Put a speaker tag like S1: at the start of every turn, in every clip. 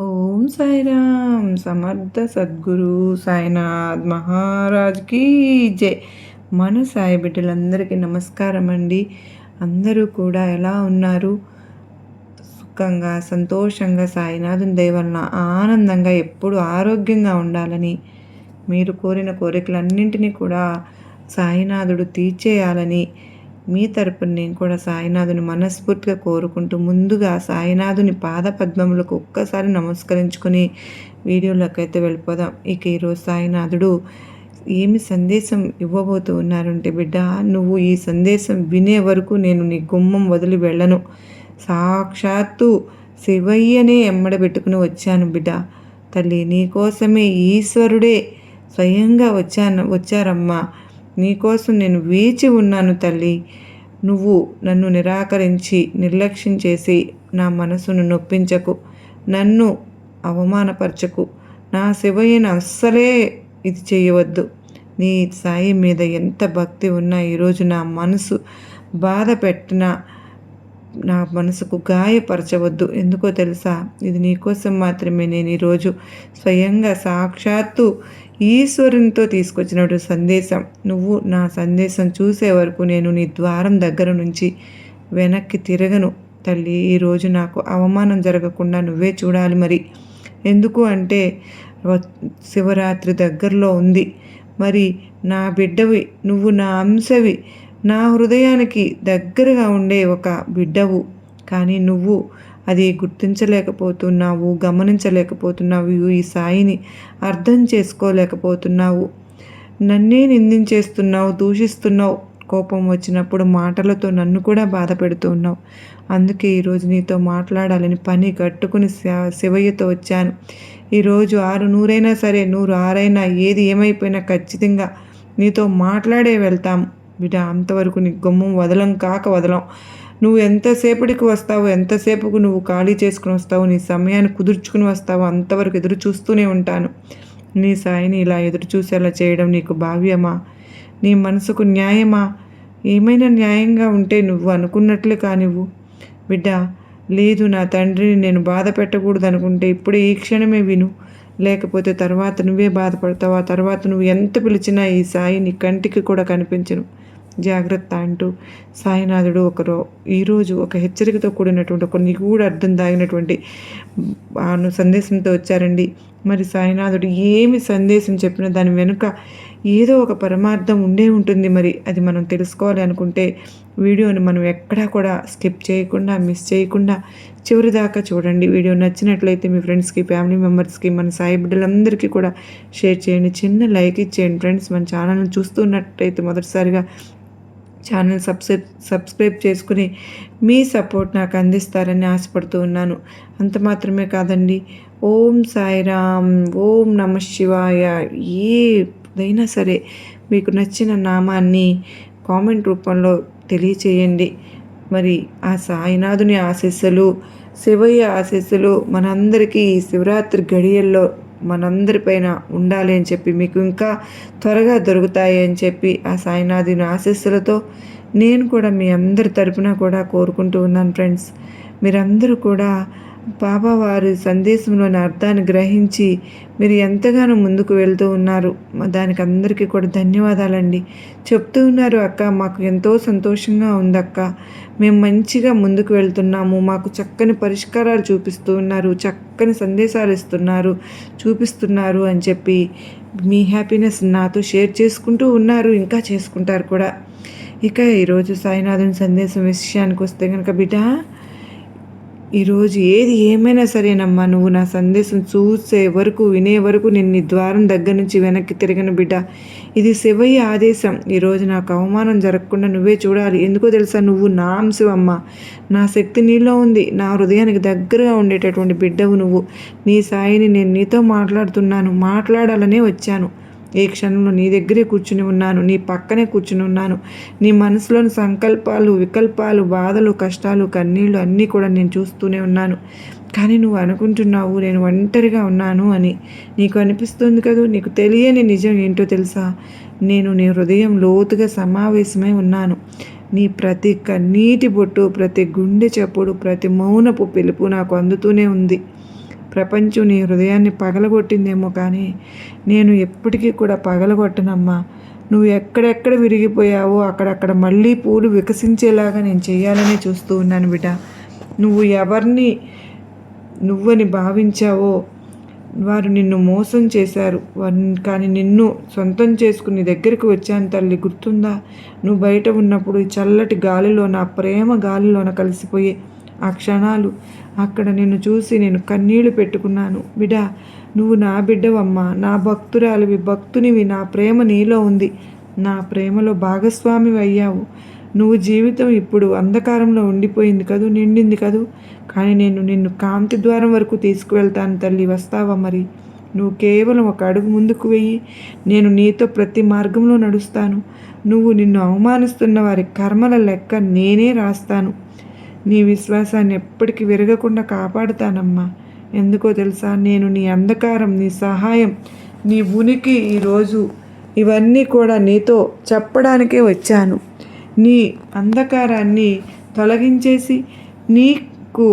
S1: ఓం సాయిరామ్ సమర్థ సద్గురు సాయినాథ్ మహారాజ్కి జై. మన సాయి బిడ్డలందరికీ నమస్కారం అండి. అందరూ కూడా ఎలా ఉన్నారు? సుఖంగా సంతోషంగా సాయినాథుని దయ వలన ఆనందంగా ఎప్పుడు ఆరోగ్యంగా ఉండాలని, మీరు కోరిన కోరికలన్నింటినీ కూడా సాయినాథుడు తీర్చేయాలని మీ తరపున నేను కూడా సాయినాథుని మనస్ఫూర్తిగా కోరుకుంటూ, ముందుగా సాయినాథుని పాదపద్మములకు ఒక్కసారి నమస్కరించుకొని వీడియోలోకి అయితే వెళ్ళిపోదాం. ఇక ఈరోజు సాయినాథుడు ఏమి సందేశం ఇవ్వబోతూ ఉన్నారంటే, బిడ్డ నువ్వు ఈ సందేశం వినే వరకు నేను నీ గుమ్మం వదిలి వెళ్ళను. సాక్షాత్తు శివయ్యనే ఎమ్మడబెట్టుకుని వచ్చాను బిడ్డ. తల్లి నీకోసమే ఈశ్వరుడే స్వయంగా వచ్చారమ్మా. నీకోసం నేను వేచి ఉన్నాను తల్లి. నువ్వు నన్ను నిరాకరించి నిర్లక్ష్యం చేసి నా మనసును నొప్పించకు, నన్ను అవమానపరచకు. నా శివయ్యను అస్సలే ఇది చేయవద్దు. నీ సాయి మీద ఎంత భక్తి ఉన్నా ఈరోజు నా మనసు బాధ పెట్టినా నా మనసుకు గాయపరచవద్దు. ఎందుకో తెలుసా? ఇది నీకోసం మాత్రమే నేను ఈరోజు స్వయంగా సాక్షాత్తు ఈశ్వరునితో తీసుకొచ్చినటువంటి సందేశం. నువ్వు నా సందేశం చూసే వరకు నేను నీ ద్వారం దగ్గర నుంచి వెనక్కి తిరగను తల్లి. ఈరోజు నాకు అవమానం జరగకుండా నువ్వే చూడాలి. మరి ఎందుకు అంటే శివరాత్రి దగ్గరలో ఉంది. మరి నా బిడ్డవి, నువ్వు నా అంశవి, నా హృదయానికి దగ్గరగా ఉండే ఒక బిడ్డవు. కానీ నువ్వు అది గుర్తించలేకపోతున్నావు, గమనించలేకపోతున్నావు, ఈ సాయిని అర్థం చేసుకోలేకపోతున్నావు. నన్నే నిందించేస్తున్నావు, దూషిస్తున్నావు. కోపం వచ్చినప్పుడు మాటలతో నన్ను కూడా బాధ పెడుతున్నావు. అందుకే ఈరోజు నీతో మాట్లాడాలని పని కట్టుకుని శివయ్యతో వచ్చాను. ఈరోజు 600 సరే, 106 ఏది ఏమైపోయినా ఖచ్చితంగా నీతో మాట్లాడే వెళ్తాం బిడ్డ. అంతవరకు నీ గుమ్మం వదలం. నువ్వు ఎంతసేపటికి వస్తావు, ఎంతసేపుకు నువ్వు ఖాళీ చేసుకుని వస్తావు, నీ సమయాన్ని కుదుర్చుకుని వస్తావు, అంతవరకు ఎదురు చూస్తూనే ఉంటాను. నీ సాయిని ఇలా ఎదురు చూసేలా చేయడం నీకు భావ్యమా? నీ మనసుకు న్యాయమా? ఏమైనా న్యాయంగా ఉంటే నువ్వు అనుకున్నట్లే కానివ్వు బిడ్డ. లేదు, నా తండ్రిని నేను బాధ పెట్టకూడదు అనుకుంటే ఇప్పుడే ఈ క్షణమే విను. లేకపోతే తర్వాత నువ్వే బాధపడతావు. ఆ తర్వాత నువ్వు ఎంత పిలిచినా ఈ సాయి నీ కంటికి కూడా కనిపించను. జాగ్రత్త అంటూ సాయినాథుడు ఈరోజు ఒక హెచ్చరికతో కూడినటువంటి ఒక నిగూఢ అర్థం దాగినటువంటి సందేశంతో వచ్చారండి. మరి సాయినాథుడు ఏమి సందేశం చెప్పినా దాని వెనుక ఏదో ఒక పరమార్థం ఉండే ఉంటుంది. మరి అది మనం తెలుసుకోవాలి అనుకుంటే వీడియోని మనం ఎక్కడా కూడా స్కిప్ చేయకుండా, మిస్ చేయకుండా చివరి దాకా చూడండి. వీడియో నచ్చినట్లయితే మీ ఫ్రెండ్స్కి, ఫ్యామిలీ మెంబర్స్కి, మన సాయి బిడ్డలందరికీ కూడా షేర్ చేయండి. చిన్న లైక్ ఇచ్చేయండి ఫ్రెండ్స్. మన ఛానల్ని చూస్తున్నట్టయితే మొదటిసారిగా ఛానల్ సబ్స్క్రైబ్ చేసుకుని మీ సపోర్ట్ నాకు అందిస్తారని ఆశపడుతూ ఉన్నాను. అంత మాత్రమే కాదండి, ఓం సాయిరామ్, ఓం నమ శివాయ, ఏదైనా సరే మీకు నచ్చిన నామాన్ని కామెంట్ రూపంలో తెలియచేయండి. మరి ఆ సాయినాథుని ఆశీస్సులు, శివయ్య ఆశీస్సులు మనందరికీ ఈ శివరాత్రి గడియల్లో మనందరిపైన ఉండాలి అని చెప్పి, మీకు ఇంకా త్వరగా దొరుకుతాయి అని చెప్పి ఆ సాయినాథుని ఆశీస్సులతో నేను కూడా మీ అందరి తరపున కూడా కోరుకుంటూ ఉన్నాను ఫ్రెండ్స్. మీరందరూ కూడా బాబా వారి సందేశంలోని అర్థాన్ని గ్రహించి మీరు ఎంతగానో ముందుకు వెళ్తూ ఉన్నారు. దానికి అందరికీ కూడా ధన్యవాదాలండి. చెప్తూ ఉన్నారు, అక్క మాకు ఎంతో సంతోషంగా ఉందక్క, మేము మంచిగా ముందుకు వెళ్తున్నాము, మాకు చక్కని పరిష్కారాలు చూపిస్తూ ఉన్నారు, చక్కని సందేశాలు చూపిస్తున్నారు అని చెప్పి మీ హ్యాపీనెస్ నాతో షేర్ చేసుకుంటూ ఉన్నారు, ఇంకా చేసుకుంటారు కూడా. ఇక ఈరోజు సాయినాథుని సందేశం విషయానికి వస్తే కనుక బిడ్డ, ఈరోజు ఏది ఏమైనా సరేనమ్మా, నువ్వు నా సందేశం చూసే వరకు, వినే వరకు నేను నీ ద్వారం దగ్గర నుంచి వెనక్కి తిరగను బిడ్డ. ఇది శివయ్య ఆదేశం. ఈరోజు నాకు అవమానం జరగకుండా నువ్వే చూడాలి. ఎందుకో తెలుసా? నువ్వు నా అంశవమ్మ. నా శక్తి నీలో ఉంది. నా హృదయానికి దగ్గరగా ఉండేటటువంటి బిడ్డవు నువ్వు. నీ సాయిని నేను నీతో మాట్లాడాలనే వచ్చాను. ఏ క్షణంలో నీ దగ్గరే కూర్చుని ఉన్నాను, నీ పక్కనే కూర్చుని ఉన్నాను. నీ మనసులోని సంకల్పాలు, వికల్పాలు, బాధలు, కష్టాలు, కన్నీళ్ళు అన్నీ కూడా నేను చూస్తూనే ఉన్నాను. కానీ నువ్వు అనుకుంటున్నావు నేను ఒంటరిగా ఉన్నాను అని. నీకు అనిపిస్తుంది కదా. నీకు తెలియని నిజం ఏంటో తెలుసా? నేను నీ హృదయం లోతుగా సమావేశమై ఉన్నాను. నీ ప్రతి కన్నీటి బొట్టు, ప్రతి గుండె చప్పుడు, ప్రతి మౌనపు పిలుపు నాకు అందుతూనే ఉంది. ప్రపంచం నీ హృదయాన్ని పగలగొట్టిందేమో కానీ నేను ఎప్పటికీ కూడా పగలగొట్టనమ్మా. నువ్వు ఎక్కడెక్కడ విరిగిపోయావో అక్కడక్కడ మళ్ళీ పూలు వికసించేలాగా నేను చేయాలని చూస్తూ ఉన్నాను బిడ్డ. నువ్వు ఎవరిని నువ్వని భావించావో వారు నిన్ను మోసం చేశారు, కానీ నిన్ను సొంతం చేసుకుని దగ్గరికి వచ్చాను తల్లి, గుర్తుందా? నువ్వు బయట ఉన్నప్పుడు చల్లటి గాలిలో, నా ప్రేమ గాలిలోన కలిసిపోయే ఆ క్షణాలు, అక్కడ నిన్ను చూసి నేను కన్నీళ్లు పెట్టుకున్నాను. బిడ్డ, నువ్వు నా బిడ్డవమ్మా, నా భక్తురాలివి, భక్తునివి. నా ప్రేమ నీలో ఉంది, నా ప్రేమలో భాగస్వామి అయ్యావు. నువ్వు జీవితం ఇప్పుడు అంధకారంలో ఉండిపోయింది కదూ, నిండింది కదూ, కానీ నేను నిన్ను కాంతి ద్వారం వరకు తీసుకువెళ్తాను తల్లి. వస్తావా మరి? నువ్వు కేవలం ఒక అడుగు ముందుకు వెయ్యి, నేను నీతో ప్రతి మార్గంలో నడుస్తాను. నిన్ను అవమానిస్తున్న వారి కర్మల లెక్క నేనే రాస్తాను. నీ విశ్వాసాన్ని ఎప్పటికీ విరగకుండా కాపాడుతానమ్మా. ఎందుకో తెలుసా? నేను నీ అంధకారం, నీ సహాయం, నీ ఉనికి ఈరోజు ఇవన్నీ కూడా నీతో చెప్పడానికే వచ్చాను. నీ అంధకారాన్ని తొలగించేసి నీకు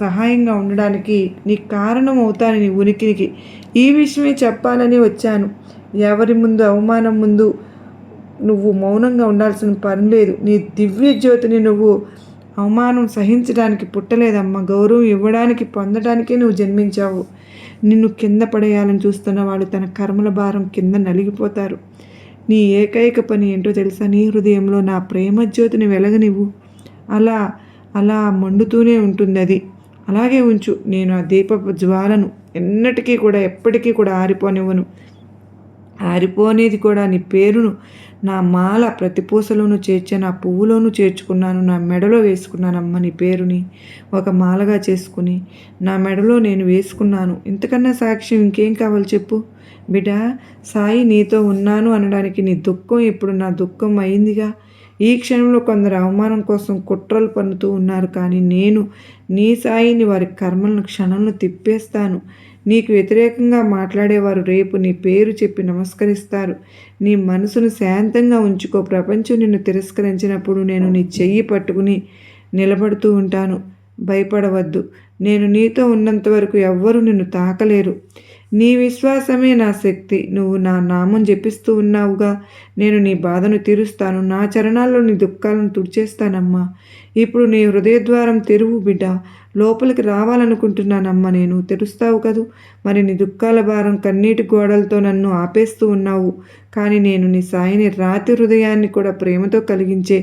S1: సహాయంగా ఉండడానికి నీ కారణం అవుతాను, నీ ఉనికికి. ఈ విషయమే చెప్పాలని వచ్చాను. ఎవరి ముందు, అవమానం ముందు నువ్వు మౌనంగా ఉండాల్సిన పని లేదు. నీ దివ్య జ్యోతిని నువ్వు అవమానం సహించడానికి పుట్టలేదమ్మా. గౌరవం ఇవ్వడానికి, పొందడానికే నువ్వు జన్మించావు. నిన్ను కింద పడేయాలని చూస్తున్న వాళ్ళు తన కర్మల భారం కింద నలిగిపోతారు. నీ ఏకైక పని ఏంటో తెలుసా? నీ హృదయంలో నా ప్రేమ జ్యోతిని వెలగనివ్వు. అలా అలా మండుతూనే ఉంటుంది అది. అలాగే ఉంచు. నేను ఆ దీపపు జ్వాలను ఎన్నటికీ కూడా, ఎప్పటికీ కూడా ఆరిపోనివ్వను. ఆరిపోనేది కూడా నీ పేరును నా మాల ప్రతి పూసలోనూ చేర్చాను, నా పువ్వులోనూ చేర్చుకున్నాను, నా మెడలో వేసుకున్నానమ్మ. నీ పేరుని ఒక మాలగా చేసుకుని నా మెడలో నేను వేసుకున్నాను. ఇంతకన్నా సాక్ష్యం ఇంకేం కావాలి చెప్పు బిడ్డ? సాయి నీతో ఉన్నాను అనడానికి నీ దుఃఖం ఇప్పుడు నా దుఃఖం అయిందిగా. ఈ క్షణంలో కొందరు అవమానం కోసం కుట్రలు పన్నుతూ ఉన్నారు, కానీ నేను నీ సాయిని వారి కర్మలను క్షణంలో తిప్పేస్తాను. నీకు వ్యతిరేకంగా మాట్లాడేవారు రేపు నీ పేరు చెప్పి నమస్కరిస్తారు. నీ మనసును శాంతంగా ఉంచుకో. ప్రపంచం నిన్ను తిరస్కరించినప్పుడు నేను నీ చెయ్యి పట్టుకుని నిలబడుతూ ఉంటాను. భయపడవద్దు. నేను నీతో ఉన్నంత వరకు ఎవ్వరూ నిన్ను తాకలేరు. నీ విశ్వాసమే నా శక్తి. నువ్వు నా నామం జపిస్తూ ఉన్నావుగా, నేను నీ బాధను తీరుస్తాను. నా చరణాల్లో నీ దుఃఖాలను తుడిచేస్తానమ్మా. ఇప్పుడు నీ హృదయద్వారం తెరువు బిడ్డ. లోపలికి రావాలనుకుంటున్నానమ్మా. నేను తెరుస్తావు కదూ. మరి నీ దుఃఖాల భారం, కన్నీటి గోడలతో నన్ను ఆపేస్తూ ఉన్నావు, కానీ నేను నీ సాయిని, రాతి హృదయాన్ని కూడా ప్రేమతో కలిగించే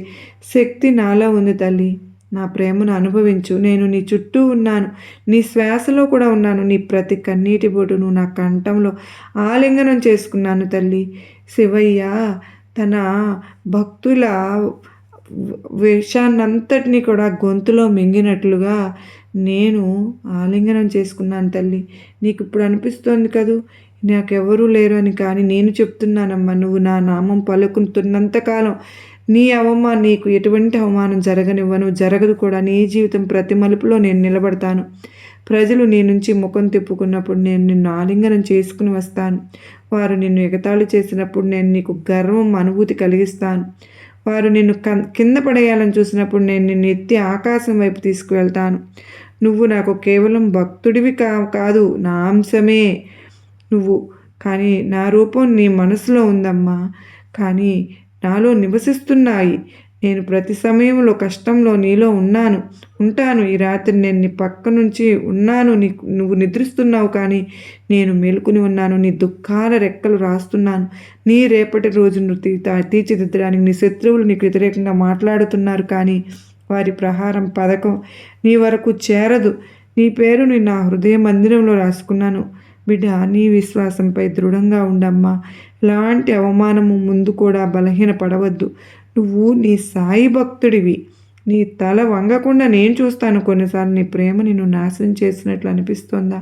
S1: శక్తి నాలో ఉంది తల్లి. నా ప్రేమను అనుభవించు. నేను నీ చుట్టూ ఉన్నాను, నీ శ్వాసలో కూడా ఉన్నాను. నీ ప్రతి కన్నీటి బొట్టును నా కంఠంలో ఆలింగనం చేసుకున్నాను తల్లి. శివయ్య తన భక్తుల విషాన్నంతటినీ కూడా గొంతులో మింగినట్లుగా నేను ఆలింగనం చేసుకున్నాను తల్లి. నీకు ఇప్పుడు అనిపిస్తోంది కదూ నాకెవరూ లేరు అని, కానీ నేను చెప్తున్నానమ్మా, నువ్వు నా నామం పలుకుతున్నంతకాలం నీకు ఎటువంటి అవమానం జరగనివ్వను, జరగదు కూడా. నీ జీవితం ప్రతి మలుపులో నేను నిలబడతాను. ప్రజలు నీ నుంచి ముఖం తిప్పుకున్నప్పుడు నేను నిన్ను ఆలింగనం చేసుకుని వస్తాను. వారు నిన్ను ఎగతాళి చేసినప్పుడు నేను నీకు గర్వం, అనుభూతి కలిగిస్తాను. వారు నిన్ను కింద పడేయాలని చూసినప్పుడు నేను నిన్ను ఎత్తి ఆకాశం వైపు తీసుకువెళ్తాను. నువ్వు నాకు కేవలం భక్తుడివి కాదు, నా అంశమే నువ్వు. కానీ నా రూపం నీ మనసులో ఉందమ్మా, కానీ నాలో నివసిస్తున్నాయి. నేను ప్రతి సమయంలో కష్టంలో నీలో ఉంటాను. ఈ రాత్రి నేను నీ పక్క నుంచి ఉన్నాను. నువ్వు నిద్రిస్తున్నావు, కానీ నేను మేలుకుని ఉన్నాను. నీ దుఃఖాల రెక్కలు రాస్తున్నాను. నీ రేపటి రోజును తీర్చిదిద్దడానికి నీ శత్రువులు నీకు వ్యతిరేకంగా మాట్లాడుతున్నారు, కానీ వారి ప్రహారం పథకం నీ వరకు చేరదు. నీ పేరుని నా హృదయ మందిరంలో రాసుకున్నాను. బిడ్డ, నీ విశ్వాసంపై దృఢంగా ఉండమ్మా. ఎలాంటి అవమానము ముందు కూడా బలహీనపడవద్దు. నువ్వు నీ సాయి భక్తుడివి. నీ తల వంగకుండా నేను చూస్తాను. కొన్నిసార్లు నీ ప్రేమ నిన్ను నాశనం చేసినట్లు అనిపిస్తోందా?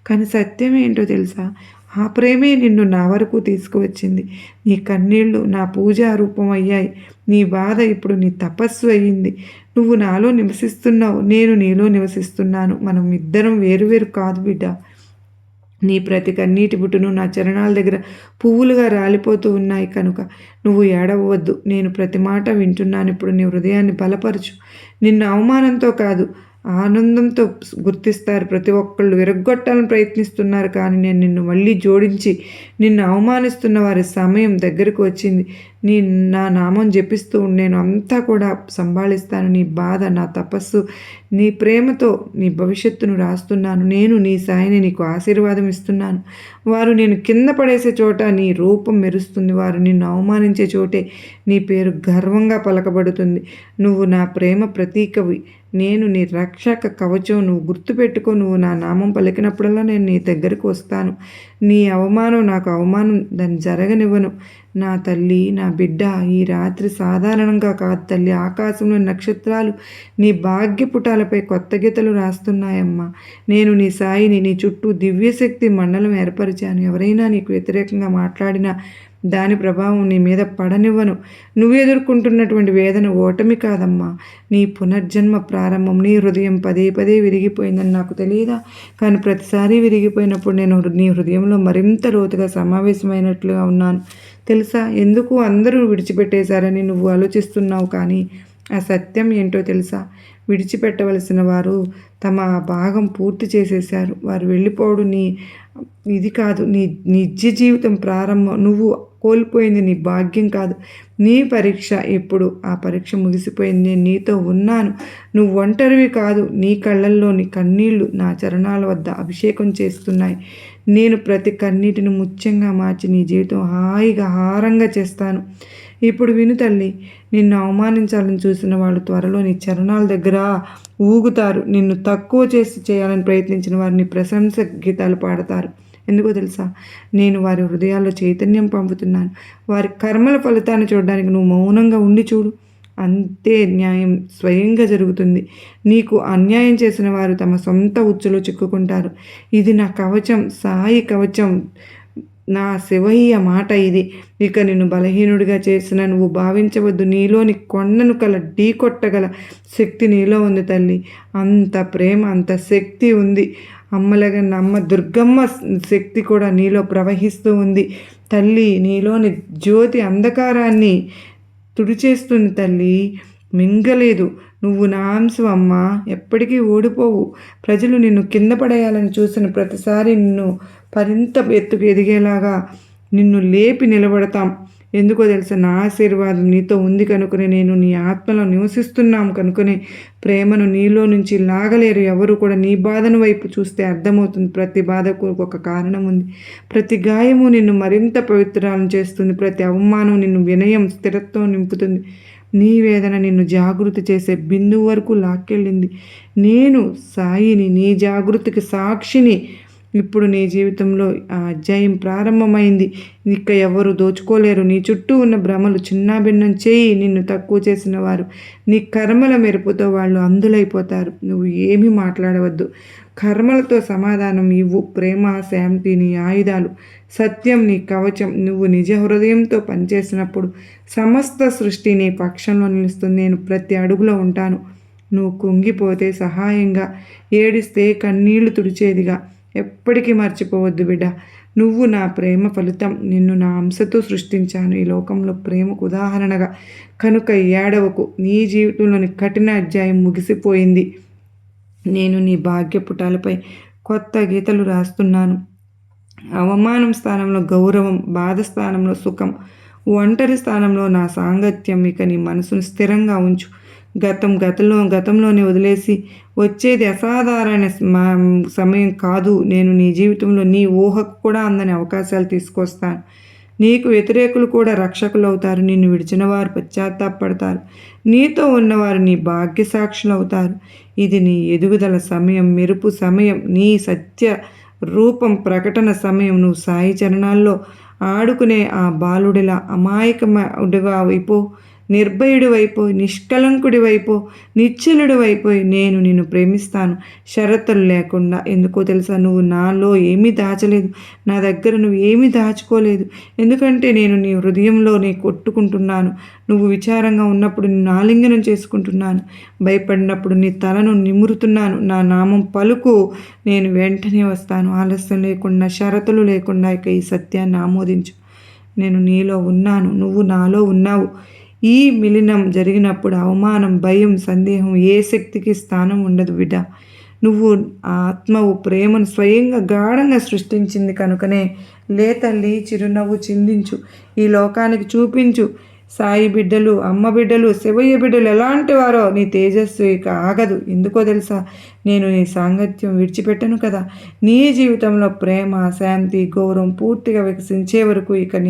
S1: కానీ సత్యం ఏంటో తెలుసా? ఆ ప్రేమే నిన్ను నా వరకు తీసుకువచ్చింది. నీ కన్నీళ్ళు నా పూజా రూపం అయ్యాయి. నీ బాధ ఇప్పుడు నీ తపస్సు అయ్యింది. నువ్వు నాలో నివసిస్తున్నావు, నేను నీలో నివసిస్తున్నాను. మనం ఇద్దరం వేరువేరు కాదు బిడ్డ. నీ ప్రతి కన్నీటి బుట్టును నా చరణాల దగ్గర పువ్వులుగా రాలిపోతూ ఉన్నాయి కనుక నువ్వు ఏడవవద్దు. నేను ప్రతి మాట వింటున్నాను. ఇప్పుడు నీ హృదయాన్ని బలపరచు. నిన్ను అవమానంతో కాదు, ఆనందంతో గుర్తిస్తారు. ప్రతి ఒక్కళ్ళు విరగ్గొట్టాలని ప్రయత్నిస్తున్నారు, కానీ నేను నిన్ను మళ్ళీ జోడించి నిన్ను అవమానిస్తున్న వారి సమయం దగ్గరకు వచ్చింది. నా నామం జపిస్తూ నేను అంతా కూడా సంభాళిస్తాను. నీ బాధ నా తపస్సు, నీ ప్రేమతో నీ భవిష్యత్తును రాస్తున్నాను. నేను నీ సాయిని నీకు ఆశీర్వాదం ఇస్తున్నాను. వారు నేను కింద పడేసే చోట నీ రూపం మెరుస్తుంది. వారు నిన్ను అవమానించే చోటే నీ పేరు గర్వంగా పలకబడుతుంది. నువ్వు నా ప్రేమ ప్రతీకవి, నేను నీ రక్షక కవచం. నువ్వు గుర్తుపెట్టుకో, నువ్వు నా నామం పలికినప్పుడల్లా నేను నీ దగ్గరకు వస్తాను. నీ అవమానం నాకు అవమానం, దాన్ని జరగనివ్వను. నా తల్లి, నా బిడ్డ, ఈ రాత్రి సాధారణంగా కాదు తల్లి. ఆకాశంలో నక్షత్రాలు నీ భాగ్యపుటాలపై కొత్త గీతలు రాస్తున్నాయమ్మా. నేను నీ సాయిని. నీ చుట్టూ దివ్యశక్తి మండలం ఏర్పరిచాను. ఎవరైనా నీకు వ్యతిరేకంగా మాట్లాడినా దాని ప్రభావం నీ మీద పడనివ్వను. నువ్వు ఎదుర్కొంటున్నటువంటి వేదన ఓటమి కాదమ్మా, నీ పునర్జన్మ ప్రారంభం. నీ హృదయం పదే పదే విరిగిపోయిందని నాకు తెలియదా? కానీ ప్రతిసారి విరిగిపోయినప్పుడు నేను నీ హృదయంలో మరింత లోతుగా సమావేశమైనట్లుగా ఉన్నాను తెలుసా? ఎందుకు అందరూ విడిచిపెట్టేశారని నువ్వు ఆలోచిస్తున్నావు, కానీ ఆ సత్యం ఏంటో తెలుసా? విడిచిపెట్టవలసిన వారు తమ భాగం పూర్తి చేసేశారు. వారు వెళ్ళిపోవడం ఇది కాదు, నీ నిజ జీవితం ప్రారంభం. నువ్వు కోల్పోయింది నీ భాగ్యం కాదు, నీ పరీక్ష. ఇప్పుడు ఆ పరీక్ష ముగిసిపోయింది. నేను నీతో ఉన్నాను. నువ్వు ఒంటరివి కాదు. నీ కళ్ళల్లోని కన్నీళ్లు నా చరణాల వద్ద అభిషేకం చేస్తున్నాయి. నేను ప్రతి కన్నీటిని ముత్యంగా మార్చి నీ జీవితం హాయిగా హారంగా చేస్తాను. ఇప్పుడు విను తల్లి, నిన్ను అవమానించాలని చూసిన వాళ్ళు త్వరలో నీ చరణాల దగ్గర ఊగుతారు. నిన్ను తక్కువ చేయాలని ప్రయత్నించిన వారిని ప్రశంస గీతాలు పాడతారు. ఎందుకో తెలుసా? నేను వారి హృదయాల్లో చైతన్యం పంపుతున్నాను. వారి కర్మల ఫలితాన్ని చూడడానికి నువ్వు మౌనంగా ఉండి చూడు. అంతే న్యాయం స్వయంగా జరుగుతుంది. నీకు అన్యాయం చేసిన వారు తమ సొంత ఉచ్చులో చిక్కుకుంటారు. ఇది నా కవచం, సాయి కవచం, నా శివయ్య మాట ఇది. ఇక నిన్ను బలహీనుడిగా చేసిన నువ్వు భావించవద్దు. నీలోని కొండను ఢీ కొట్టగల శక్తి నీలో ఉంది తల్లి. అంత ప్రేమ, అంత శక్తి ఉంది. అమ్మలాగా అమ్మ దుర్గమ్మ శక్తి కూడా నీలో ప్రవహిస్తూ ఉంది తల్లి. నీలోని జ్యోతి అంధకారాన్ని తుడిచేస్తుంది తల్లి, మింగలేదు. నువ్వు నా అంశం అమ్మ, ఎప్పటికీ ఓడిపోవు. ప్రజలు నిన్ను కింద పడేయాలని చూసిన ప్రతిసారి నిన్ను మరింత ఎత్తుకు ఎదిగేలాగా నిన్ను లేపి నిలబడతాం. ఎందుకో తెలుసా? నా ఆశీర్వాదం నీతో ఉంది కనుకనే, నేను నీ ఆత్మలో నివసిస్తున్నాం కనుకనే ప్రేమను నీలో నుంచి లాగలేరు ఎవరు కూడా. నీ బాధను వైపు చూస్తే అర్థమవుతుంది, ప్రతి బాధకు ఒక కారణం ఉంది. ప్రతి గాయము నిన్ను మరింత పవిత్రాలను చేస్తుంది. ప్రతి అవమానం నిన్ను వినయం, స్థిరత్వం నింపుతుంది. నీ వేదన నిన్ను జాగృతి చేసే బిందువు వరకు లాక్కెళ్ళింది. నేను సాయిని, నీ జాగృతికి సాక్షిని. ఇప్పుడు నీ జీవితంలో ఆ అధ్యాయం ప్రారంభమైంది. ఇక ఎవరు దోచుకోలేరు. నీ చుట్టూ ఉన్న భ్రమలు చిన్నాభిన్నం చేయి. నిన్ను తక్కువ చేసిన వారు నీ కర్మల మెరుపుతో వాళ్ళు అందులైపోతారు. నువ్వు ఏమీ మాట్లాడవద్దు. కర్మలతో సమాధానం ఇవ్వు. ప్రేమ, శాంతి నీ ఆయుధాలు, సత్యం నీ కవచం. నువ్వు నిజ హృదయంతో పనిచేసినప్పుడు సమస్త సృష్టి నీ పక్షంలో నిలుస్తుంది. నేను ప్రతి అడుగులో ఉంటాను. నువ్వు కుంగిపోతే సహాయంగా, ఏడిస్తే కన్నీళ్లు తుడిచేదిగా. ఎప్పటికీ మర్చిపోవద్దు బిడ్డ, నువ్వు నా ప్రేమ ఫలితం. నిన్ను నా అంశతో సృష్టించాను ఈ లోకంలో ప్రేమకు ఉదాహరణగా. కనుక ఏడవకు. నీ జీవితంలోని కఠిన అధ్యాయం ముగిసిపోయింది. నేను నీ భాగ్యపుటాలపై కొత్త గీతలు రాస్తున్నాను. అవమానం స్థానంలో గౌరవం, బాధ స్థానంలో సుఖం, ఒంటరి స్థానంలో నా సాంగత్యం. ఇక నీ మనసును స్థిరంగా ఉంచు. గతంలోనే వదిలేసి వచ్చేది అసాధారణ సమయం కాదు. నేను నీ జీవితంలో నీ ఊహకు కూడా అందని అవకాశాలు తీసుకొస్తాను. నీకు వ్యతిరేకులు కూడా రక్షకులు అవుతారు. నిన్ను విడిచిన వారు పశ్చాత్తాపడతారు. నీతో ఉన్నవారు నీ భాగ్య సాక్షులు అవుతారు. ఇది నీ ఎదుగుదల సమయం, మెరుపు సమయం, నీ సత్య రూపం ప్రకటన సమయం. నువ్వు సాయి చరణాల్లో ఆడుకునే ఆ బాలుడిలా అమాయకుడిగా అయిపో, నిర్భయుడి వైపు, నిష్కలంకుడి వైపు, నిశ్చలుడి వైపు. నేను నిన్ను ప్రేమిస్తాను షరతులు లేకుండా. ఎందుకో తెలుసా? నువ్వు నాలో ఏమీ దాచలేదు, నా దగ్గర నువ్వు ఏమీ దాచుకోలేదు. ఎందుకంటే నేను నీ హృదయంలోనే కొట్టుకుంటున్నాను. నువ్వు విచారంగా ఉన్నప్పుడు నిన్ను ఆలింగనం చేసుకుంటున్నాను. భయపడినప్పుడు నీ తలను నిమురుతున్నాను. నా నామం పలుకు, నేను వెంటనే వస్తాను. ఆలస్యం లేకుండా, షరతులు లేకుండా. ఇక ఈ సత్యాన్ని ఆమోదించు. నేను నీలో ఉన్నాను, నువ్వు నాలో ఉన్నావు. ఈ మిలనం జరిగినప్పుడు అవమానం, భయం, సందేహం ఏ శక్తికి స్థానం ఉండదు బిడ్డ. నువ్వు ఆత్మవు ప్రేమను స్వయంగా గాఢంగా సృష్టించింది కనుకనే తల్లి చిరునవ్వు చిందించు, ఈ లోకానికి చూపించు. సాయి బిడ్డలు, అమ్మ బిడ్డలు, శివయ్య బిడ్డలు ఎలాంటి వారో నీ తేజస్సు ఇక ఆగదు. ఎందుకో తెలుసా? నేను నీ సాంగత్యం విడిచిపెట్టను కదా. నీ జీవితంలో ప్రేమ, శాంతి, గౌరవం పూర్తిగా వికసించే వరకు ఇక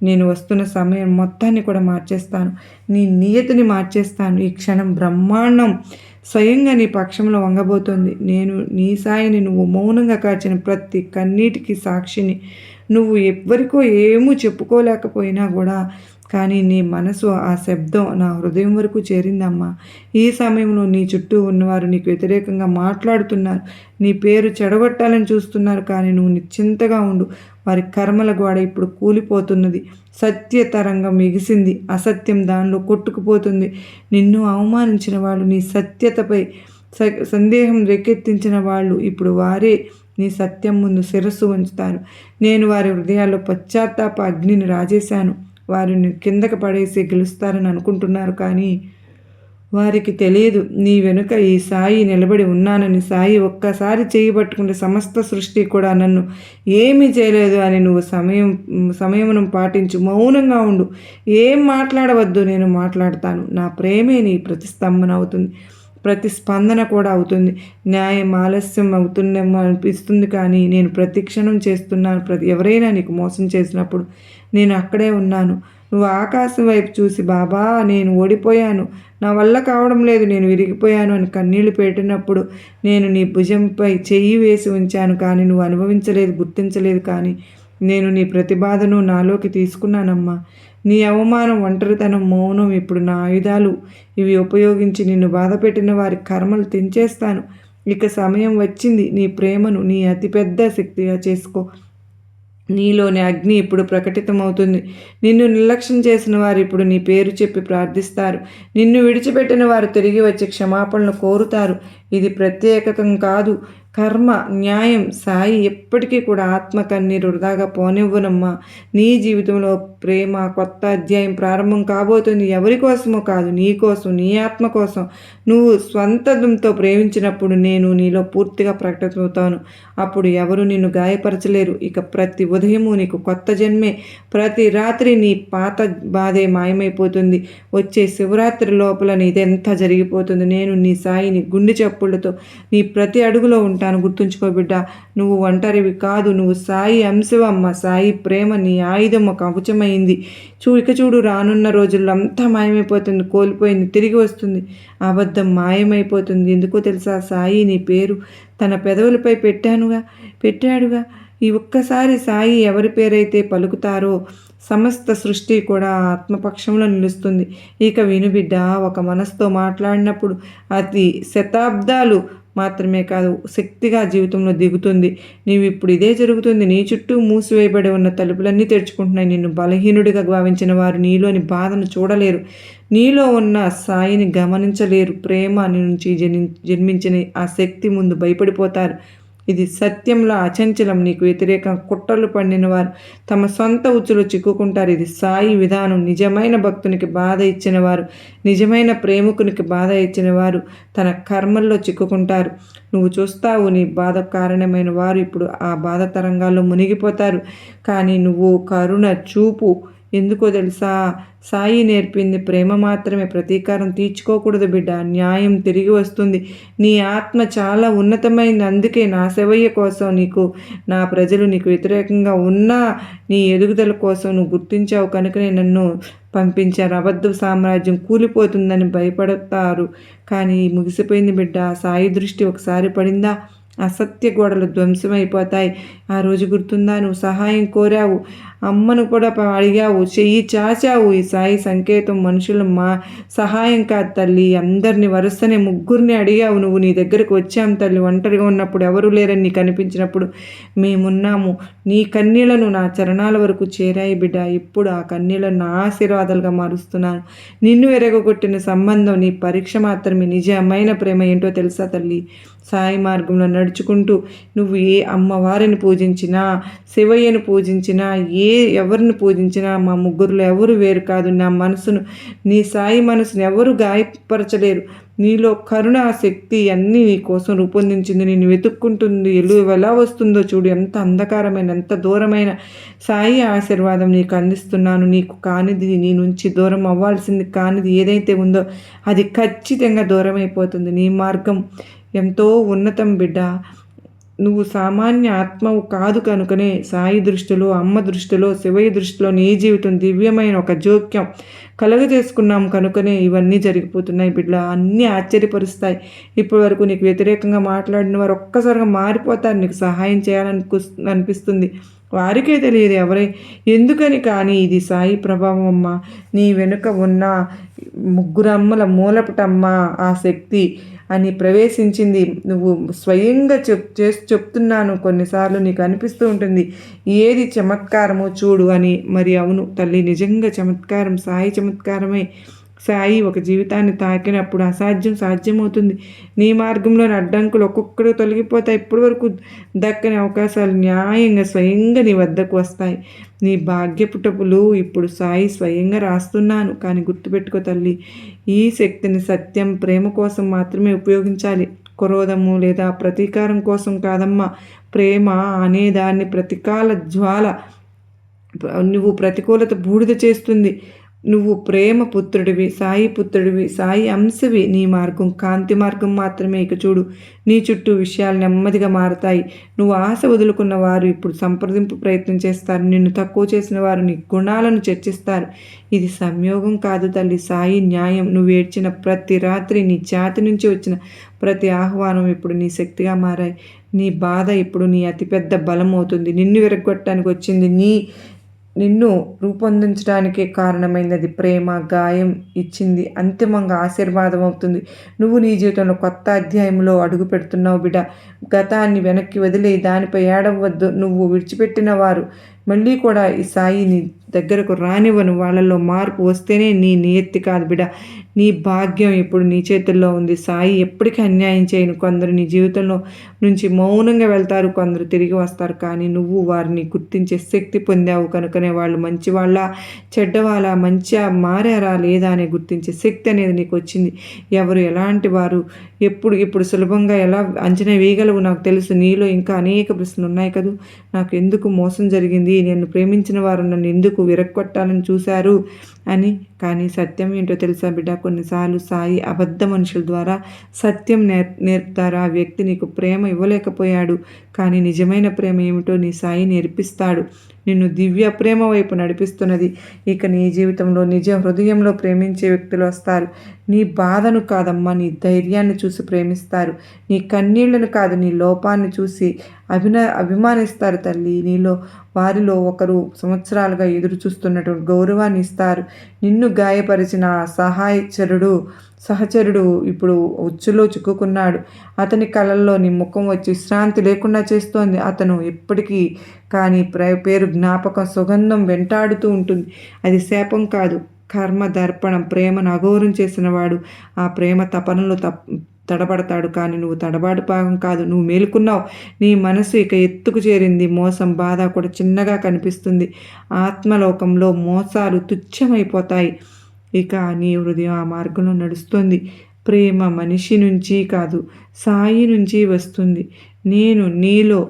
S1: నేను వస్తున్న సమయం మొత్తాన్ని కూడా మార్చేస్తాను. నీ నియతిని మార్చేస్తాను. ఈ క్షణం బ్రహ్మాండం స్వయంగా నీ పక్షంలో వంగబోతోంది. నేను నీ సాయిని, నువ్వు మౌనంగా కాచిన ప్రతి కన్నీటికి సాక్షిని. నువ్వు ఎవ్వరికో ఏమీ చెప్పుకోలేకపోయినా కూడా కానీ నీ మనసు ఆ శబ్దం నా హృదయం వరకు చేరిందమ్మా. ఈ సమయంలో నీ చుట్టూ ఉన్నవారు నీకు వ్యతిరేకంగా మాట్లాడుతున్నారు, నీ పేరు చెడగొట్టాలని చూస్తున్నారు. కానీ నువ్వు నిశ్చింతగా ఉండు. వారి కర్మల గోడ ఇప్పుడు కూలిపోతున్నది. సత్య తరంగం ఎగిసింది, అసత్యం దానిలో కొట్టుకుపోతుంది. నిన్ను అవమానించిన వాళ్ళు, నీ సత్యతపై సందేహం రేకెత్తించిన వాళ్ళు ఇప్పుడు వారే నీ సత్యం ముందు శిరస్సు వంచుతారు. నేను వారి హృదయాల్లో పశ్చాత్తాప అగ్నిని రాజేశాను. వారిని కిందకి పడేసి గెలుస్తారని అనుకుంటున్నారు, కానీ వారికి తెలియదు నీ వెనుక ఈ సాయి నిలబడి ఉన్నానని. సాయి ఒక్కసారి చేయబట్టుకుంటే సమస్త సృష్టి కూడా నన్ను ఏమీ చేయలేదు అని. నువ్వు సమయమును పాటించు, మౌనంగా ఉండు, ఏం మాట్లాడవద్దు, నేను మాట్లాడతాను. నా ప్రేమే నీ ప్రతిస్తంభన అవుతుంది, ప్రతిస్పందన కూడా అవుతుంది. న్యాయం ఆలస్యం అవుతుందేమో అనిపిస్తుంది, కానీ నేను ప్రతి క్షణం చేస్తున్నాను. ఎవరైనా నీకు మోసం చేసినప్పుడు నేను అక్కడే ఉన్నాను. నువ్వు ఆకాశం వైపు చూసి బాబా నేను ఓడిపోయాను, నా వల్ల కావడం లేదు, నేను విరిగిపోయాను అని కన్నీళ్లు పెట్టినప్పుడు నేను నీ భుజంపై చెయ్యి వేసి ఉంచాను. కానీ నువ్వు అనుభవించలేదు, గుర్తించలేదు. కానీ నేను నీ ప్రతిబాధను నాలోకి తీసుకున్నానమ్మా. నీ అవమానం, ఒంటరితనం, మౌనం ఇప్పుడు నా ఆయుధాలు. ఇవి ఉపయోగించి నిన్ను బాధపెట్టిన వారి కర్మలు తెంచేస్తాను. ఇక సమయం వచ్చింది. నీ ప్రేమను నీ అతిపెద్ద శక్తిగా చేసుకో. నీలోని అగ్ని ఇప్పుడు ప్రకటితమవుతుంది. నిన్ను నిర్లక్ష్యం చేసిన వారు ఇప్పుడు నీ పేరు చెప్పి ప్రార్థిస్తారు. నిన్ను విడిచిపెట్టిన వారు తిరిగి వచ్చి క్షమాపణలు కోరుతారు. ఇది ప్రత్యేకం కాదు, కర్మ, న్యాయం. సాయి ఎప్పటికీ కూడా ఆత్మ కన్నీరు వృధాగా పోనివ్వనమ్మా. నీ జీవితంలో ప్రేమ కొత్త అధ్యాయం ప్రారంభం కాబోతుంది. ఎవరి కోసమో కాదు, నీ కోసం, నీ ఆత్మ కోసం. నువ్వు స్వంతంతో ప్రేమించినప్పుడు నేను నీలో పూర్తిగా ప్రకటితమవుతాను. అప్పుడు ఎవరు నిన్ను గాయపరచలేరు. ఇక ప్రతి ఉదయము నీకు కొత్త జన్మే. ప్రతి రాత్రి నీ పాత బాధే మాయమైపోతుంది. వచ్చే శివరాత్రి లోపల నీదెంత జరిగిపోతుంది. నేను నీ సాయిని గుండె చప్పుళ్లతో నీ ప్రతి అడుగులో ఉంటాను. గుర్తుంచుకో బిడ్డ, నువ్వు ఒంటరివి కాదు, నువ్వు సాయి అంశవమ్మ. సాయి ప్రేమ నీ ఆయుధం, ఒక కవచమైంది. ఇక చూడు, రానున్న రోజుల్లో అంతా మాయమైపోతుంది, కోల్పోయింది తిరిగి వస్తుంది, అబద్ధం మాయమైపోతుంది. ఎందుకో తెలుసా? సాయి నీ పేరు తన పెదవులపై పెట్టాడుగా. ఈ ఒక్కసారి సాయి ఎవరి పేరైతే పలుకుతారో సమస్త సృష్టి కూడా ఆత్మపక్షంలో నిలుస్తుంది. ఇక విను బిడ్డ, ఒక మనసుతో మాట్లాడినప్పుడు అది శతాబ్దాలు మాత్రమే కాదు, శక్తిగా జీవితంలో దిగుతుంది. నీవు ఇప్పుడు ఇదే జరుగుతుంది. నీ చుట్టూ మూసివేయబడి ఉన్న తలుపులన్నీ తెరుచుకుంటున్నాయి. నిన్ను బలహీనుడిగా భావించిన వారు నీలోని బాధను చూడలేరు, నీలో ఉన్న సాయిని గమనించలేరు. ప్రేమ నుంచి జన్మించిన ఆ శక్తి ముందు భయపడిపోతారు. ఇది సత్యంలో అచంచలం. నీకు వ్యతిరేకం కుట్రలు పండిన వారు తమ సొంత ఉచ్చులో చిక్కుకుంటారు. ఇది సాయి విధానం. నిజమైన భక్తునికి బాధ ఇచ్చిన వారు, నిజమైన ప్రేమికునికి బాధ ఇచ్చిన వారు తన కర్మల్లో చిక్కుకుంటారు. నువ్వు చూస్తావు, నీ బాధ కారణమైన వారు ఇప్పుడు ఆ బాధ తరంగాల్లో మునిగిపోతారు. కానీ నువ్వు కరుణ చూపు. ఎందుకో తెలుసా? సాయి నేర్పింది ప్రేమ మాత్రమే. ప్రతీకారం తీర్చుకోకూడదు బిడ్డ. న్యాయం తిరిగి వస్తుంది. నీ ఆత్మ చాలా ఉన్నతమైంది. అందుకే నా శివయ్య కోసం నా ప్రజలు నీకు వ్యతిరేకంగా ఉన్నా నీ ఎదుగుదల కోసం నువ్వు గుర్తించావు కనుకనే నన్ను పంపించారు. అబద్ధ సామ్రాజ్యం కూలిపోతుందని భయపడతారు, కానీ ముగిసిపోయింది బిడ్డ. సాయి దృష్టి ఒకసారి పడిందా అసత్య గోడలు ధ్వంసమైపోతాయి. ఆ రోజు గుర్తుందా? నువ్వు సహాయం కోరావు, అమ్మను కూడా అడిగావు, చెయ్యి చాచావు. ఈ సాయి సంకేతం మనుషుల సహాయం కాదు తల్లి, అందరిని వరుసనే ముగ్గురిని అడిగావు. నువ్వు నీ దగ్గరకు వచ్చాం తల్లి. ఒంటరిగా ఉన్నప్పుడు ఎవరూ లేరని నీకు అనిపించినప్పుడు మేమున్నాము. నీ కన్నీళ్లను నా చరణాల వరకు చేరాయి బిడ్డ. ఇప్పుడు ఆ కన్నీళ్లను నా ఆశీర్వాదాలుగా మారుస్తున్నాను. నిన్ను ఎరగొట్టిన సంబంధం నీ పరీక్ష మాత్రమే. నిజమైన ప్రేమ ఏంటో తెలుసా తల్లి? సాయి మార్గంలో నడుచుకుంటూ నువ్వు ఏ అమ్మవారిని పూజించినా, శివయ్యను పూజించినా, ఎవరిని పూజించినా మా ముగ్గురులో ఎవరు వేరు కాదు. నా మనసును, నీ సాయి మనసును ఎవరు గాయపరచలేరు. నీలో కరుణ శక్తి అన్నీ నీ కోసం రూపొందించింది. నేను వెతుక్కుంటుంది. ఎలా వస్తుందో చూడు. ఎంత అంధకారమైన, ఎంత దూరమైన సాయి ఆశీర్వాదం నీకు అందిస్తున్నాను. నీకు కానిది, నీ నుంచి దూరం అవ్వాల్సింది కానిది ఏదైతే ఉందో అది ఖచ్చితంగా దూరం అయిపోతుంది. నీ మార్గం ఎంతో ఉన్నతం బిడ్డ. నువ్వు సామాన్య ఆత్మవు కాదు కనుకనే సాయి దృష్టిలో, అమ్మ దృష్టిలో, శివయ్య దృష్టిలో నీ జీవితం దివ్యమైన ఒక జోక్యం కలుగజేసుకున్నాం కనుకనే ఇవన్నీ జరిగిపోతున్నాయి బిడ్డ. అన్నీ ఆశ్చర్యపరుస్తాయి. ఇప్పటి వరకు నీకు వ్యతిరేకంగా మాట్లాడిన వారు ఒక్కసారిగా మారిపోతారు. నీకు సహాయం అనిపిస్తుంది. వారికే తెలియదు ఎందుకని. కానీ ఇది సాయి ప్రభావం అమ్మ. నీ వెనుక ఉన్న ముగ్గురమ్మల మూలపటమ్మ ఆ శక్తి అని ప్రవేశించింది. నువ్వు స్వయంగా చెప్తున్నాను. కొన్నిసార్లు నీకు అనిపిస్తూ ఉంటుంది ఏది చమత్కారమో చూడు అని. మరి అవును తల్లి, నిజంగా చమత్కారం, సాయి చమత్కారమే. సాయి ఒక జీవితాన్ని తాకినప్పుడు అసాధ్యం సాధ్యమవుతుంది. నీ మార్గంలోని అడ్డంకులు ఒక్కొక్కడు తొలగిపోతాయి. ఇప్పటి వరకు దక్కని అవకాశాలు న్యాయంగా స్వయంగా నీ వద్దకు వస్తాయి. నీ భాగ్యపుటపులు ఇప్పుడు సాయి స్వయంగా రాస్తున్నాను. కానీ గుర్తుపెట్టుకో తల్లి, ఈ శక్తిని సత్యం, ప్రేమ కోసం మాత్రమే ఉపయోగించాలి. క్రోధము లేదా ప్రతీకారం కోసం కాదమ్మా. ప్రేమ అనేదాన్ని ప్రతికాల జ్వాల. నువ్వు ప్రతికూలత బూడిద చేస్తుంది. నువ్వు ప్రేమ పుత్రుడివి, సాయి పుత్రుడివి, సాయి అంశవి. నీ మార్గం కాంతి మార్గం మాత్రమే. ఇక చూడు, నీ చుట్టూ విషయాలు నెమ్మదిగా మారతాయి. నువ్వు ఆశ వదులుకున్న వారు ఇప్పుడు సంప్రదింపు ప్రయత్నం చేస్తారు. నిన్ను తక్కువ చేసిన వారు నీ గుణాలను చర్చిస్తారు. ఇది సంయోగం కాదు తల్లి, సాయి న్యాయం. నువ్వు ఏడ్చిన ప్రతి రాత్రి, నీ జాతి నుంచి వచ్చిన ప్రతి ఆహ్వానం ఇప్పుడు నీ శక్తిగా మారాయి. నీ బాధ ఇప్పుడు నీ అతిపెద్ద బలం అవుతుంది. నిన్ను విరగొట్టడానికి వచ్చింది నిన్ను రూపొందించడానికే కారణమైనది ప్రేమ. గాయం ఇచ్చింది అంతిమంగా ఆశీర్వాదం అవుతుంది. నువ్వు నీ జీవితంలో కొత్త అధ్యాయంలో అడుగు పెడుతున్నావు బిడ్డ. గతాన్ని వెనక్కి వదిలి దానిపై ఏడవద్దు. నువ్వు విడిచిపెట్టిన వారు మళ్ళీ కూడా ఈ సాయిని దగ్గరకు రానివ్వను. వాళ్ళల్లో మార్పు వస్తేనే నీ నియత్తి కాదు బిడ్డ, నీ భాగ్యం ఇప్పుడు నీ చేతుల్లో ఉంది. సాయి ఎప్పటికీ అన్యాయం చేయను. కొందరు నీ జీవితంలో నుంచి మౌనంగా వెళ్తారు, కొందరు తిరిగి వస్తారు. కానీ నువ్వు వారిని గుర్తించే శక్తి పొందావు కనుకనే వాళ్ళు మంచివాళ్ళ, చెడ్డవాళ్ళ, మంచిగా మారారా లేదా అని గుర్తించే శక్తి అనేది నీకు వచ్చింది. ఎవరు ఎలాంటి వారు ఇప్పుడు సులభంగా ఎలా అంచనా వేయగలవు నాకు తెలుసు. నీలో ఇంకా అనేక ప్రశ్నలు ఉన్నాయి కదూ. నాకు ఎందుకు మోసం జరిగింది, నన్ను ప్రేమించిన వారు నన్ను ఎందుకు విరక్కొట్టాలని చూశారు అని. కానీ సత్యం ఏంటో తెలుసా బిడ్డ, కొన్నిసార్లు సాయి అబద్ధ మనుషుల ద్వారా సత్యం నేర్పుతారు. ఆ వ్యక్తి నీకు ప్రేమ ఇవ్వలేకపోయాడు, కానీ నిజమైన ప్రేమ ఏమిటో నీ సాయి నేర్పిస్తాడు. నిన్ను దివ్య ప్రేమ వైపు నడిపిస్తున్నది. ఇక నీ జీవితంలో నిజ హృదయంలో ప్రేమించే వ్యక్తులు వస్తారు. నీ బాధను కాదమ్మా, నీ ధైర్యాన్ని చూసి ప్రేమిస్తారు. నీ కన్నీళ్లను కాదు, నీ లోపాన్ని చూసి అభిమానిస్తారు తల్లి. వారిలో ఒకరు సంవత్సరాలుగా ఎదురు చూస్తున్నటువంటి గౌరవాన్ని ఇస్తారు. నిన్ను గాయపరిచిన సహచరుడు ఇప్పుడు ఉచ్చులో చిక్కుకున్నాడు. అతని కళల్లో నీ ముఖం వచ్చి విశ్రాంతి లేకుండా చేస్తోంది. అతను ఎప్పటికీ కానీ పేరు జ్ఞాపకం సుగంధం వెంటాడుతూ ఉంటుంది. అది శాపం కాదు, కర్మ దర్పణం. ప్రేమను అఘోరం చేసినవాడు ఆ ప్రేమ తపనలో తడబడతాడు. కానీ నువ్వు తడబాటు భాగం కాదు, నువ్వు మేలుకున్నావు. నీ మనసు ఇక ఎత్తుకు చేరింది. మోసం, బాధ కూడా చిన్నగా కనిపిస్తుంది. ఆత్మలోకంలో మోసాలు తుచ్చమైపోతాయి. ఇక నీ హృదయం ఆ మార్గంలో నడుస్తుంది. ప్రేమ మనిషి నుంచి కాదు, సాయి నుంచి వస్తుంది. నేను నీలో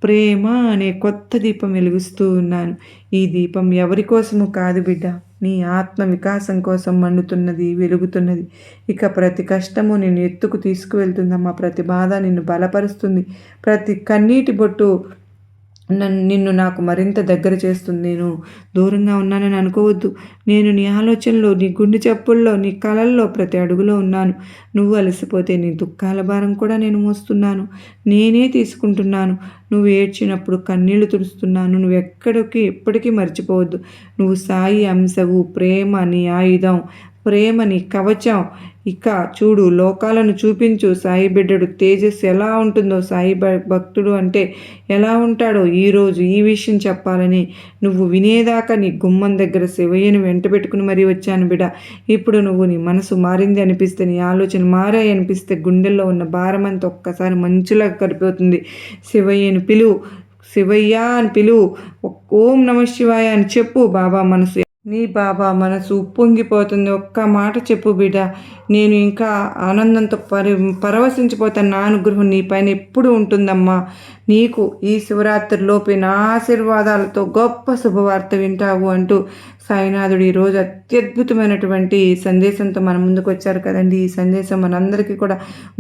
S1: ప్రేమ అనే కొత్త దీపం వెలిగిస్తూ ఉన్నాను. ఈ దీపం ఎవరి కోసము కాదు బిడ్డ, నీ ఆత్మ వికాసం కోసం మండుతున్నది, వెలుగుతున్నది. ఇక ప్రతి కష్టము నిన్ను ఎత్తుకు తీసుకువెళ్తుందమ్మా. ప్రతి బాధ నిన్ను బలపరుస్తుంది. ప్రతి కన్నీటి బొట్టు నిన్ను నాకు మరింత దగ్గర చేస్తుంది. నేను దూరంగా ఉన్నానని అనుకోవద్దు. నేను నీ ఆలోచనలో, నీ గుండె చప్పుల్లో, నీ కళల్లో ప్రతి అడుగులో ఉన్నాను. నువ్వు అలసిపోతే నీ దుఃఖాల భారం కూడా నేను మోస్తున్నాను. నేనే తీసుకుంటున్నాను. నువ్వు ఏడ్చినప్పుడు కన్నీళ్లు తుడుస్తున్నాను. నువ్వు ఎప్పటికీ మర్చిపోవద్దు. నువ్వు సాయి అంశవు. ప్రేమ నీ ఆయుధం, ప్రేమ నీ కవచం. ఇక చూడు లోకాలను చూపించు సాయి బిడ్డడు తేజస్సు ఎలా ఉంటుందో, సాయి భక్తుడు అంటే ఎలా ఉంటాడో ఈరోజు ఈ విషయం చెప్పాలని నువ్వు వినేదాకా నీ గుమ్మం దగ్గర శివయ్యను వెంట పెట్టుకుని మరీ వచ్చాను బిడ్డ. ఇప్పుడు నువ్వు నీ మనసు మారింది అనిపిస్తే, నీ ఆలోచన మారాయి అనిపిస్తే గుండెల్లో ఉన్న భారమంతా ఒక్కసారి మంచులాగా కరిపోతుంది. శివయ్యను పిలువు, శివయ్య అని పిలువు, ఓం నమ శివాయ అని చెప్పు. బాబా మనసు, నీ బాబా మనసు ఉప్పొంగిపోతుంది. ఒక్క మాట చెప్పు బిడ్డ, నేను ఇంకా ఆనందంతో పరవశించిపోతాను. నా అనుగ్రహం నీ పైన ఎప్పుడు ఉంటుందమ్మా. నీకు ఈ శివరాత్రిలోపే నా ఆశీర్వాదాలతో గొప్ప శుభవార్త వింటావు అంటూ సాయినాథుడు ఈరోజు అత్యద్భుతమైనటువంటి సందేశంతో మన ముందుకు వచ్చారు కదండి. ఈ సందేశం మనందరికీ కూడా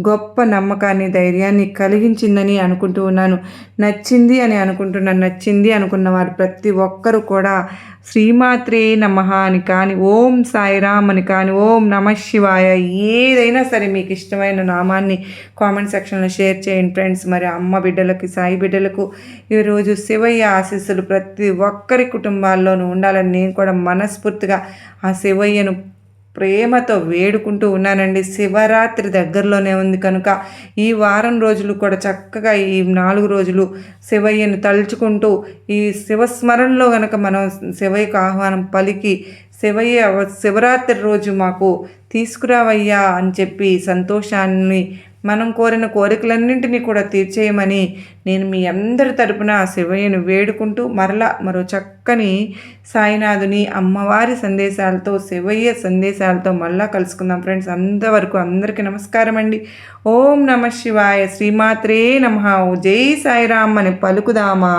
S1: గొప్ప నమ్మకాన్ని, ధైర్యాన్ని కలిగించిందని అనుకుంటూ ఉన్నాను. నచ్చింది అని అనుకుంటున్నాను. నచ్చింది అనుకున్న వారు ప్రతి ఒక్కరూ కూడా శ్రీమాత్రే నమః అని కానీ, ఓం సాయిరామ్ అని కానీ, ఓం నమ శివాయ ఏదైనా సరే మీకు ఇష్టమైన నామాన్ని కామెంట్ సెక్షన్లో షేర్ చేయండి ఫ్రెండ్స్. మరి అమ్మ బిడ్డలకి, సాయి బిడ్డలకు ఈరోజు శివయ్య ఆశీస్సులు ప్రతి ఒక్కరి కుటుంబాల్లోనూ ఉండాలని నేను కూడా మనస్ఫూర్తిగా ఆ శివయ్యను ప్రేమతో వేడుకుంటూ ఉన్నానండి. శివరాత్రి దగ్గరలోనే ఉంది కనుక ఈ వారం రోజులు కూడా చక్కగా ఈ 4 రోజులు శివయ్యను తలుచుకుంటూ ఈ శివస్మరణలో గనక మనం శివయ్యకు ఆహ్వానం పలికి, శివయ్య శివరాత్రి రోజు మాకు తీసుకురావయ్యా అని చెప్పి సంతోషాన్ని, మనం కోరిన కోరికలన్నింటినీ కూడా తీర్చేయమని నేను మీ అందరి తరపున శివయ్యను వేడుకుంటూ మరో చక్కని సాయినాథుని అమ్మవారి సందేశాలతో, శివయ్య సందేశాలతో మళ్ళా కలుసుకుందాం ఫ్రెండ్స్. అంతవరకు అందరికీ నమస్కారం అండి. ఓం నమ శివాయ, శ్రీమాత్రే నమః, జై సాయిరామ్ అని పలుకుదామా.